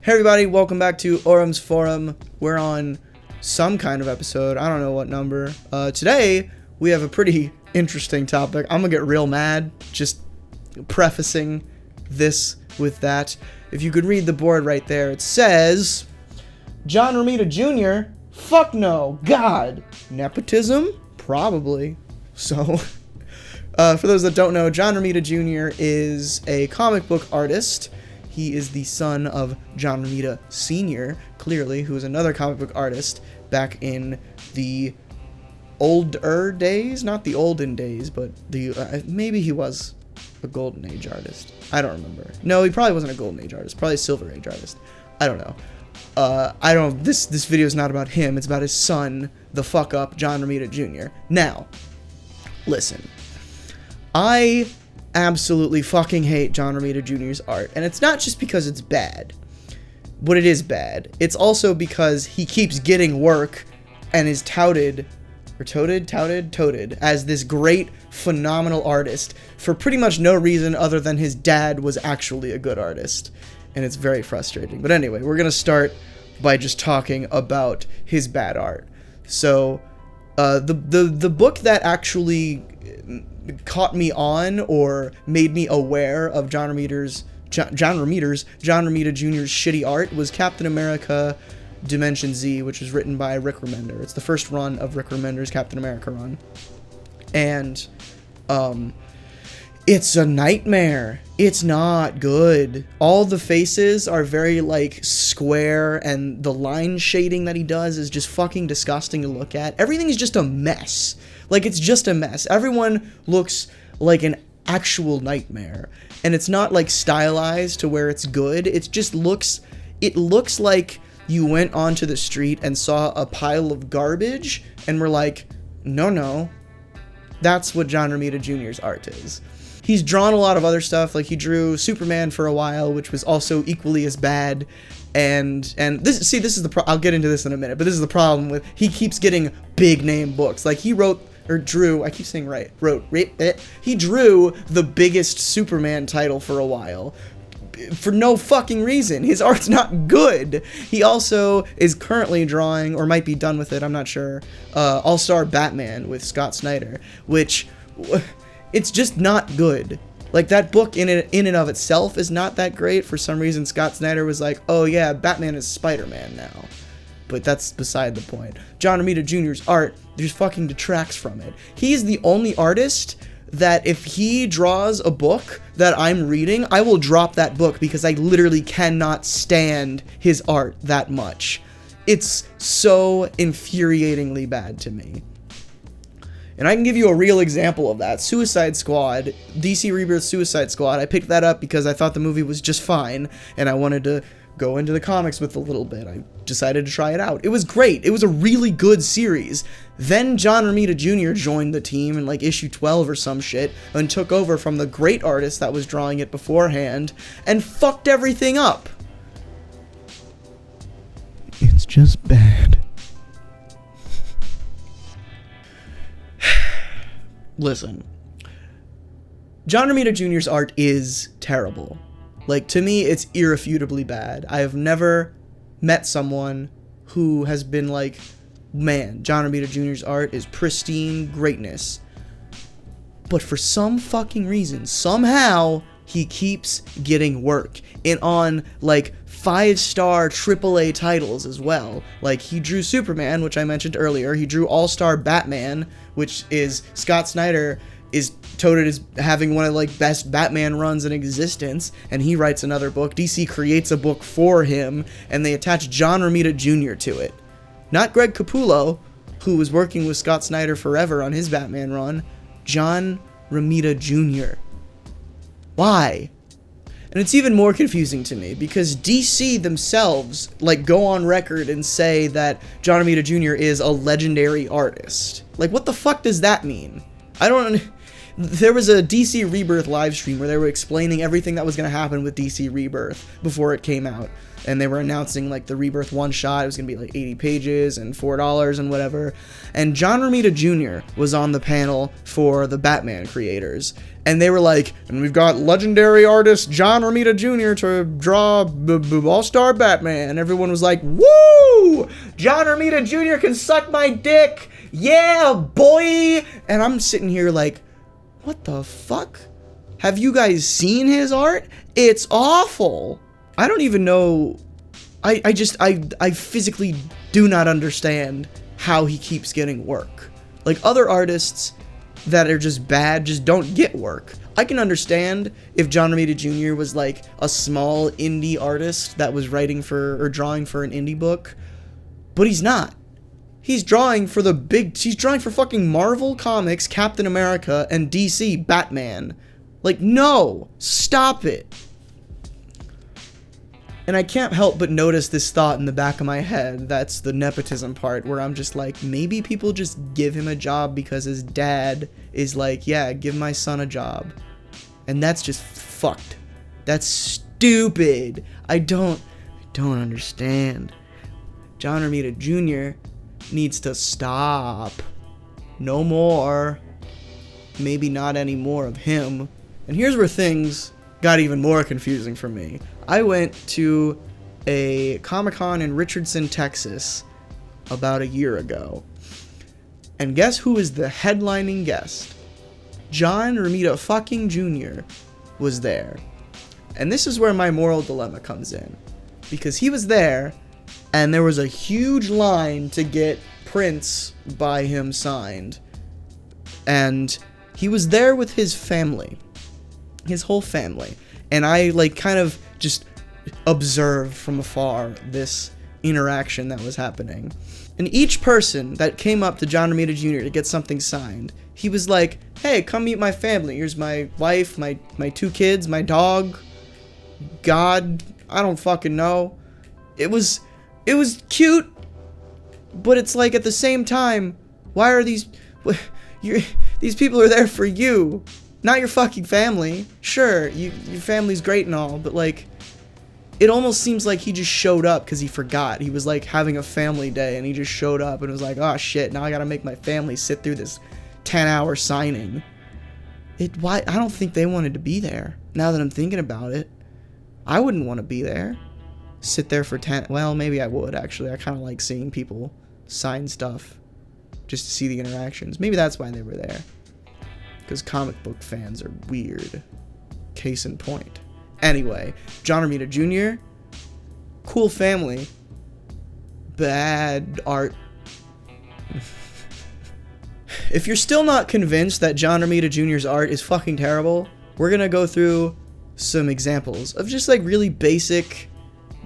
Hey everybody, welcome back to AURAM'S FORUM. We're on some kind of episode, I don't know what number. Today, we have a pretty interesting topic. I'm gonna get real mad, just prefacing this with that. If you could read the board right there, it says, John Romita Jr., fuck no, God. Nepotism? Probably. So, for those that don't know, John Romita Jr. is a comic book artist. He is the son of John Romita Sr., clearly, who is another comic book artist back in the older days. Not the olden days, but the maybe he was a golden age artist. I don't remember. No, he probably wasn't a golden age artist. Probably a silver age artist. I don't know. I don't. This video is not about him. It's about his son, the fuck up John Romita Jr. Now, listen. I absolutely fucking hate John Romita Jr.'s art, and it's not just because it's bad, but it is bad. It's also because he keeps getting work and is touted as this great, phenomenal artist for pretty much no reason other than his dad was actually a good artist, and it's very frustrating. But anyway, we're gonna start by just talking about his bad art. So, the book that actually caught me on or made me aware of John Romita Jr.'s shitty art was Captain America Dimension Z, which was written by Rick Remender. It's the first run of Rick Remender's Captain America run. And it's a nightmare. It's not good. All the faces are very like square, and the line shading that he does is just fucking disgusting to look at. Everything is just a mess. Like, it's just a mess. Everyone looks like an actual nightmare. And it's not, like, stylized to where it's good. It just looks... It looks like you went onto the street and saw a pile of garbage and were like, no. That's what John Romita Jr.'s art is. He's drawn a lot of other stuff. Like, he drew Superman for a while, which was also equally as bad. And this is the I'll get into this in a minute, but this is the problem with... He keeps getting big-name books. Like, he wrote... Or drew, I keep saying right, he drew the biggest Superman title for a while. For no fucking reason. His art's not good. He also is currently drawing, or might be done with it, I'm not sure, All-Star Batman with Scott Snyder, which, it's just not good. Like, that book in and of itself is not that great. For some reason, Scott Snyder was like, oh yeah, Batman is Spider-Man now. But that's beside the point. John Romita Jr.'s art just fucking detracts from it. He's the only artist that if he draws a book that I'm reading, I will drop that book because I literally cannot stand his art that much. It's so infuriatingly bad to me. And I can give you a real example of that. Suicide Squad, DC Rebirth Suicide Squad. I picked that up because I thought the movie was just fine, and I wanted to go into the comics with a little bit. I decided to try it out. It was great. It was a really good series. Then John Romita Jr. joined the team in like issue 12 or some shit and took over from the great artist that was drawing it beforehand and fucked everything up. It's just bad. Listen. John Romita Jr.'s art is terrible. Like, to me, it's irrefutably bad. I have never met someone who has been like, man, John Romita Jr.'s art is pristine greatness. But for some fucking reason, somehow, he keeps getting work. And on, like, 5-star AAA titles as well. Like, he drew Superman, which I mentioned earlier. He drew All-Star Batman, which is Scott Snyder is touted as having one of like best Batman runs in existence, and he writes another book. DC creates a book for him, and they attach John Romita Jr. to it. Not Greg Capullo, who was working with Scott Snyder forever on his Batman run. John Romita Jr. Why? And it's even more confusing to me, because DC themselves, like, go on record and say that John Romita Jr. is a legendary artist. Like, what the fuck does that mean? I don't... There was a DC Rebirth live stream where they were explaining everything that was going to happen with DC Rebirth before it came out. And they were announcing, like, the Rebirth one-shot. It was going to be, like, 80 pages and $4 and whatever. And John Romita Jr. was on the panel for the Batman creators. And they were like, and we've got legendary artist John Romita Jr. to draw All-Star Batman. And everyone was like, woo! John Romita Jr. can suck my dick! Yeah, boy! And I'm sitting here like, what the fuck? Have you guys seen his art? It's awful! I don't even know, I physically do not understand how he keeps getting work. Like, other artists that are just bad just don't get work. I can understand if John Romita Jr. was like a small indie artist that was writing for, or drawing for an indie book, but he's not. He's drawing for he's drawing for fucking Marvel Comics, Captain America, and DC Batman. Like, no, stop it. And I can't help but notice this thought in the back of my head. That's the nepotism part, where I'm just like, maybe people just give him a job because his dad is like, yeah, give my son a job. And that's just fucked. That's stupid. I don't understand. John Romita Jr. needs to stop. No more. Maybe not any more of him. And here's where things got even more confusing for me. I went to a Comic-Con in Richardson, Texas about a year ago. And guess who was the headlining guest? John Romita fucking Jr. was there. And this is where my moral dilemma comes in. Because he was there, and there was a huge line to get prints by him signed. And he was there with his family. His whole family. And I, like, kind of just observed from afar this interaction that was happening. And each person that came up to John Romita Jr. to get something signed, he was like, hey, come meet my family. Here's my wife, my 2 kids, my dog, God, I don't fucking know. It was cute, but it's like, at the same time, why are these people are there for you, not your fucking family. Sure, your family's great and all, but like, it almost seems like he just showed up because he forgot. He was like having a family day and he just showed up and was like, oh shit, now I gotta make my family sit through this 10-hour signing. I don't think they wanted to be there. Now that I'm thinking about it, I wouldn't want to be there. Sit there for 10, well, maybe I would actually. I kind of like seeing people sign stuff just to see the interactions. Maybe that's why they were there. Because comic book fans are weird. Case in point. Anyway, John Romita Jr., cool family, bad art. If you're still not convinced that John Romita Jr.'s art is fucking terrible, we're gonna go through some examples of just like really basic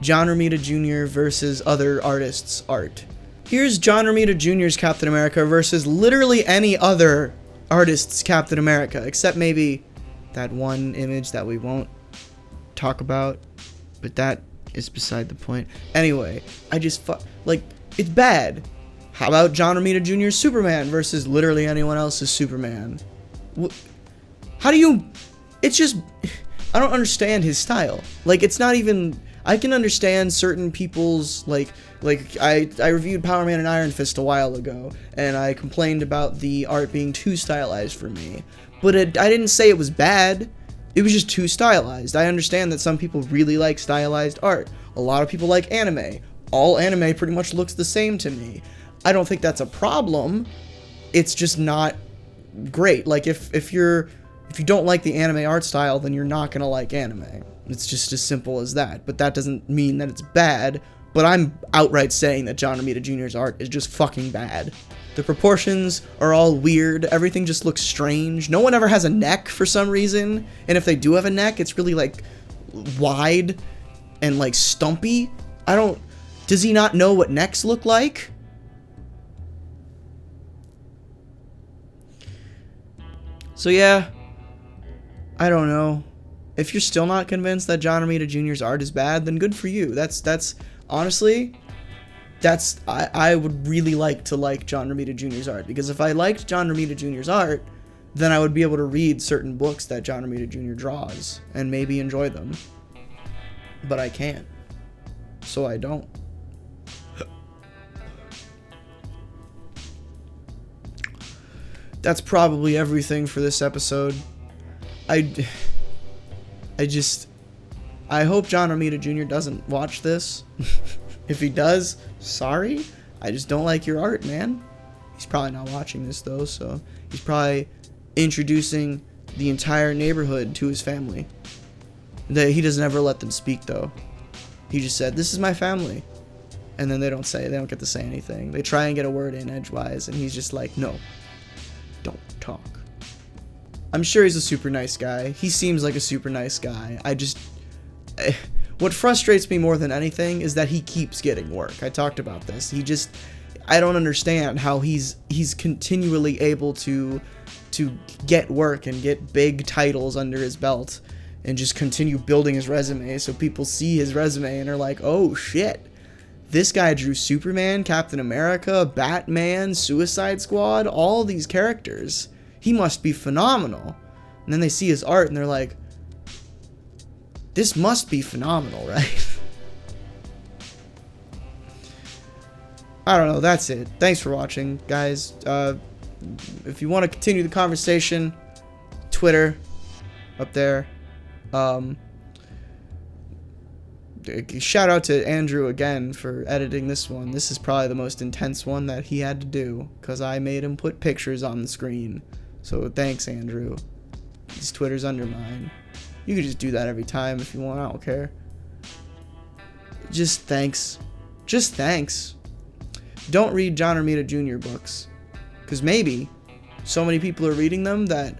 John Romita Jr. versus other artists' art. Here's John Romita Jr.'s Captain America versus literally any other artist's Captain America, except maybe that one image that we won't talk about, but that is beside the point. Anyway, like, it's bad. How about John Romita Jr.'s Superman versus literally anyone else's Superman? How do you... It's just... I don't understand his style. Like, it's not even... I can understand certain people's, like I reviewed Power Man and Iron Fist a while ago, and I complained about the art being too stylized for me. But I didn't say it was bad. It was just too stylized. I understand that some people really like stylized art. A lot of people like anime. All anime pretty much looks the same to me. I don't think that's a problem. It's just not great. Like, if you don't like the anime art style, then you're not gonna like anime. It's just as simple as that. But that doesn't mean that it's bad. But I'm outright saying that John Romita Jr.'s art is just fucking bad. The proportions are all weird. Everything just looks strange. No one ever has a neck for some reason. And if they do have a neck, it's really like wide and like stumpy. Does he not know what necks look like? So yeah, I don't know. If you're still not convinced that John Romita Jr.'s art is bad, then good for you. Honestly, I would really like to like John Romita Jr.'s art, because if I liked John Romita Jr.'s art, then I would be able to read certain books that John Romita Jr. draws and maybe enjoy them. But I can't. So I don't. That's probably everything for this episode. I hope John Romita Jr. doesn't watch this. If he does, sorry. I just don't like your art, man. He's probably not watching this, though, so he's probably introducing the entire neighborhood to his family. He doesn't ever let them speak, though. He just said, "This is my family." And then they don't get to say anything. They try and get a word in edgewise, and he's just like, "No, don't talk." I'm sure he's a super nice guy. He seems like a super nice guy. What frustrates me more than anything is that he keeps getting work. I talked about this. I don't understand how he's continually able to get work and get big titles under his belt and just continue building his resume so people see his resume and are like, "Oh shit, this guy drew Superman, Captain America, Batman, Suicide Squad, all these characters. He must be phenomenal." And then they see his art and they're like, "This must be phenomenal, right?" I don't know. That's it. Thanks for watching, guys. If you want to continue the conversation, Twitter, up there. Shout out to Andrew again for editing this one. This is probably the most intense one that he had to do, because I made him put pictures on the screen. So thanks, Andrew. His Twitter's under mine. You could just do that every time if you want. I don't care. Just thanks. Just thanks. Don't read John Romita Jr. books, because maybe so many people are reading them that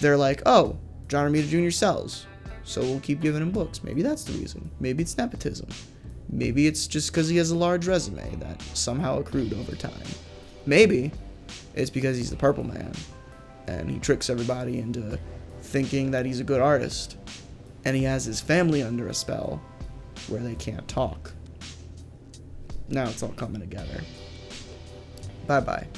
they're like, "Oh, John Romita Jr. sells, so we'll keep giving him books." Maybe that's the reason. Maybe it's nepotism. Maybe it's just because he has a large resume that somehow accrued over time. Maybe it's because he's the Purple Man, and he tricks everybody into thinking that he's a good artist, and he has his family under a spell where they can't talk. Now it's all coming together. Bye-bye.